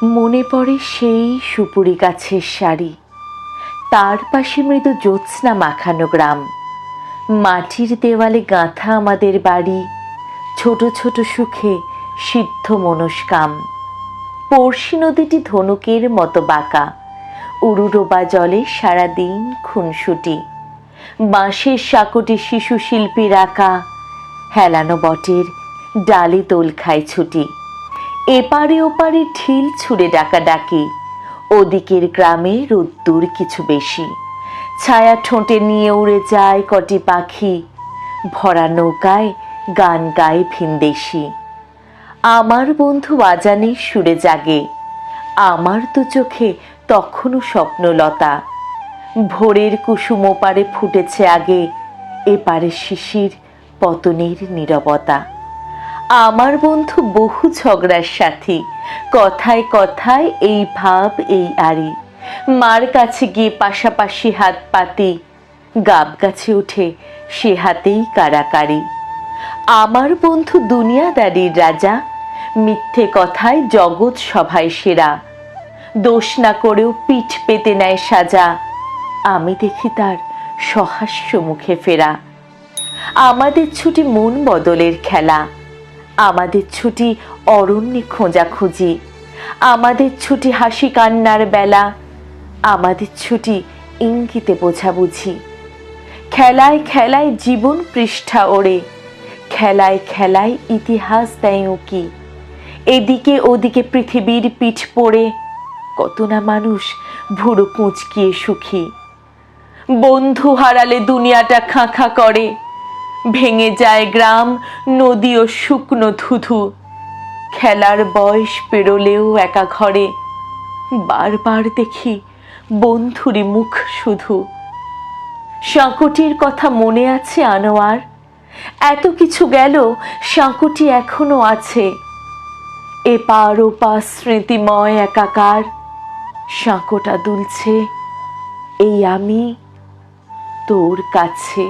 মনে পড়ে সেই সুপুরি গাছের সারি, তার পাশে মৃদু জ্যোৎস্না মাখানো গ্রাম, মাটির দেওয়ালে গাঁথা আমাদের বাড়ি, ছোট ছোট সুখে সিদ্ধ মনস্কাম। পড়শি নদীটি ধনুকের মতো বাঁকা, উরুডোবা জলে সারাদিন খুনসুটি, বাঁশের সাকটে শিশু শিল্পীর আঁকা, হেলানো বটের ডালে দোল খায় ছুটি। এপারে ওপারে ঢিল ছুঁড়ে ডাকাডাকি, ওদিকের গ্রামে রোদ্দুর কিছু বেশি, ছায়া ঠোঁটে নিয়ে উড়ে যায় কটি পাখি, ভরা নৌকায় গান গায় ভিনদেশি। আমার বন্ধু আজানের সুরে জাগে, আমার দু চোখে তখনও স্বপ্নলতা। ভোরের কুসুম ওপারে ফুটেছে আগে, এপারে শিশির পতনের নীরবতা। আমার বন্ধু বহু ঝগড়ার সাথী, কথায় কথায় এই ভাব এই আড়ি, মার কাছে গিয়ে পাশাপাশি হাত পাতি, গাব গাছে উঠে সে হাতেই কাড়াকাড়ি। আমার বন্ধু দুনিয়াদারির রাজা, মিথ্যে কথায় জগৎ সভায় সেরা, দোষ না করেও পিঠ পেতে নেয় সাজা, আমি দেখি তার সহাস্য মুখে ফেরা। আমাদের ছুটি মন বদলের খেলা, আমাদের ছুটি অরণ্যে খোঁজাখুঁজি, আমাদের ছুটি হাসি কান্নার বেলা, আমাদের ছুটি ইঙ্গিতে বোঝাবুঝি। খেলায় খেলায় জীবন পৃষ্ঠা ওড়ে, খেলায় খেলায় ইতিহাস দেয় উঁকি। এদিকে ওদিকে পৃথিবীর পিঠ পড়ে, কত না মানুষ ভুরু কুঁচকিয়ে সুখী। বন্ধু হারালে দুনিয়াটা খাঁ খাঁ করে, ভেঙে যায় গ্রাম নদী ও শুকনো ধুধু। খেলার বয়স পেরোলেও একা ঘরে, বারবার দেখি বন্ধুরই মুখ শুধু। সাঁকোটির কথা মনে আছে আনোয়ার? এত কিছু গেল, সাঁকোটি এখনো আছে। এপার ওপার স্মৃতিময় একাকার, সাঁকোটা দুলছে এই আমি তোর কাছে।